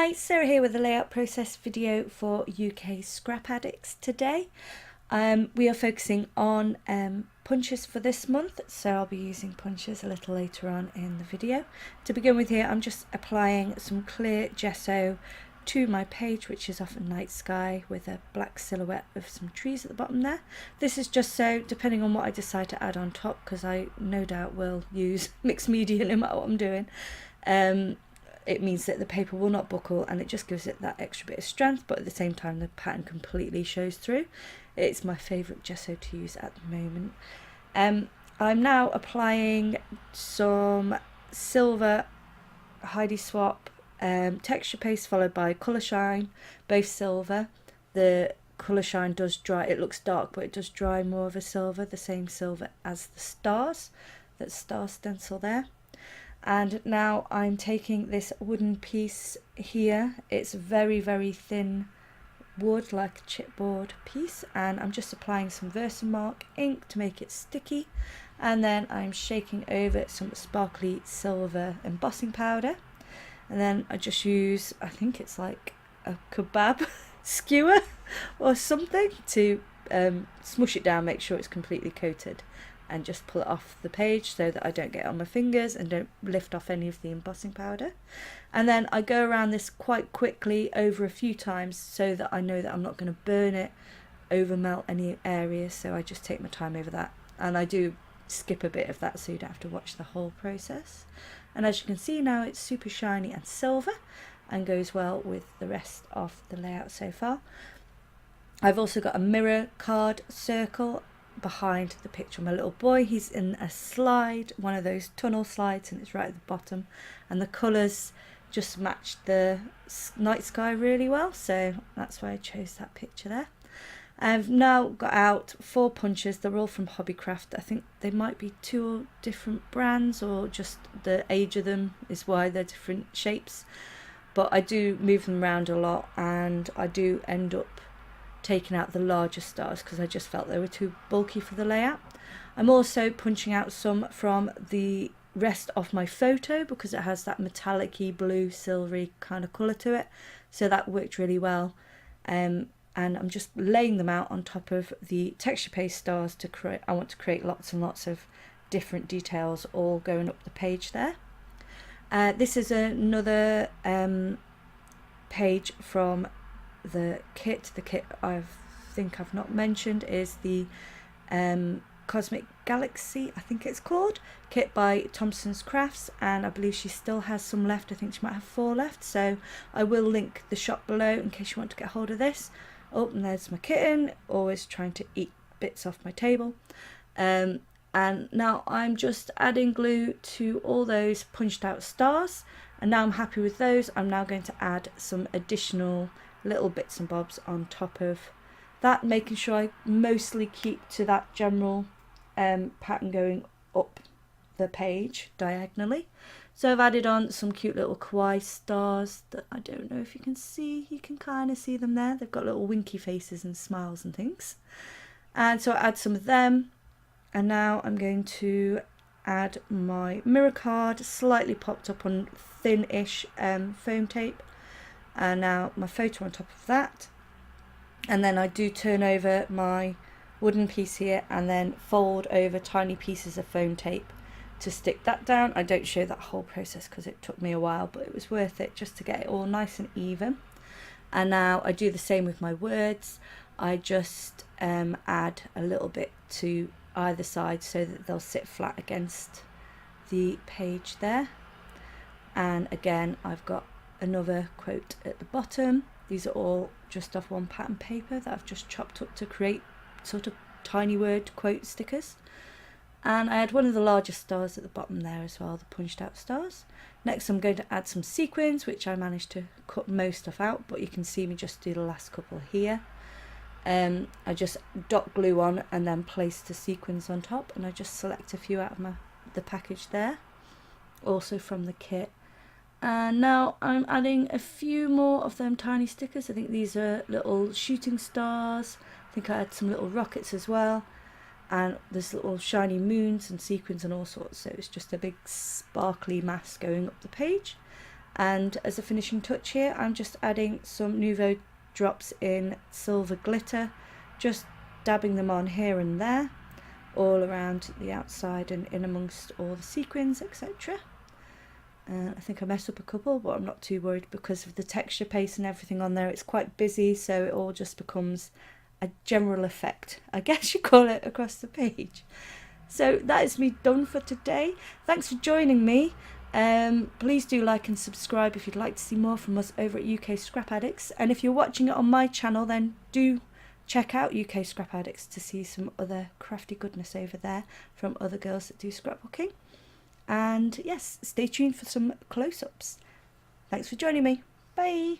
Hi, Sarah here with a layout process video for UK Scrap Addicts today. We are focusing on punches for this month, so I'll be using punches a little later on in the video. To begin with here, I'm just applying some clear gesso to my page, which is off a night sky with a black silhouette of some trees at the bottom there. This is just so, depending on what I decide to add on top, because I no doubt will use mixed media no matter what I'm doing. It means that the paper will not buckle, and it just gives it that extra bit of strength, but at the same time the pattern completely shows through. It's my favourite gesso to use at the moment. I'm now applying some silver Heidi Swap texture paste followed by colour shine, both silver. The colour shine does dry, it looks dark, but it does dry more of a silver, the same silver as the stars, that star stencil there. And now I'm taking this wooden piece here. It's very, very thin wood, like a chipboard piece, and I'm just applying some Versamark ink to make it sticky, and then I'm shaking over some sparkly silver embossing powder, and then I just use, I think it's like a kebab skewer or something, to smush it down, make sure it's completely coated, and just pull it off the page so that I don't get it on my fingers and don't lift off any of the embossing powder. And then I go around this quite quickly over a few times so that I know that I'm not going to burn it, over melt any areas, so I just take my time over that. And I do skip a bit of that so you don't have to watch the whole process. And as you can see now, it's super shiny and silver and goes well with the rest of the layout so far. I've also got a mirror card circle behind the picture of my little boy. He's in a slide, one of those tunnel slides, and it's right at the bottom, and the colours just matched the night sky really well, so that's why I chose that picture there. I've now got out 4 punches. They're all from Hobbycraft. I think they might be 2 different brands, or just the age of them is why they're different shapes, but I do move them around a lot, and I do end up taking out the larger stars because I just felt they were too bulky for the layout. I'm also punching out some from the rest of my photo because it has that metallic-y blue silvery kind of colour to it, so that worked really well. And I'm just laying them out on top of the texture paste stars to create, I want to create lots and lots of different details all going up the page there. This is another page from the kit. The kit I think I've not mentioned is the Cosmic Galaxy, I think it's called, kit by Thompson's Crafts, and I believe she still has some left. I think she might have 4 left, so I will link the shop below in case you want to get hold of this. Oh, and there's my kitten, always trying to eat bits off my table. And now I'm just adding glue to all those punched out stars, and now I'm happy with those. I'm now going to add some additional little bits and bobs on top of that, making sure I mostly keep to that general pattern going up the page diagonally. So I've added on some cute little kawaii stars that I don't know if you can see. You can kind of see them there. They've got little winky faces and smiles and things. And so I add some of them, and now I'm going to add my mirror card, slightly popped up on thin-ish foam tape, and now my photo on top of that. And then I do turn over my wooden piece here and then fold over tiny pieces of foam tape to stick that down. I don't show that whole process because it took me a while, but it was worth it just to get it all nice and even. And now I do the same with my words. I just add a little bit to either side so that they'll sit flat against the page there. And again, I've got another quote at the bottom. These are all just off one pattern paper that I've just chopped up to create sort of tiny word quote stickers. And I had one of the larger stars at the bottom there as well, the punched out stars. Next I'm going to add some sequins, which I managed to cut most stuff out, but you can see me just do the last couple here. I just dot glue on and then place the sequins on top, and I just select a few out of the package there, also from the kit. And now I'm adding a few more of them tiny stickers. I think these are little shooting stars. I think I had some little rockets as well, and there's little shiny moons and sequins and all sorts, so it's just a big sparkly mass going up the page. And as a finishing touch here, I'm just adding some Nouveau drops in silver glitter, just dabbing them on here and there, all around the outside and in amongst all the sequins, etc. I think I messed up a couple, but I'm not too worried because of the texture paste and everything on there. It's quite busy, so it all just becomes a general effect, I guess you call it, across the page. So that is me done for today. Thanks for joining me. Please do like and subscribe if you'd like to see more from us over at UK Scrap Addicts. And if you're watching it on my channel, then do check out UK Scrap Addicts to see some other crafty goodness over there from other girls that do scrapbooking. And yes, stay tuned for some close-ups. Thanks for joining me. Bye.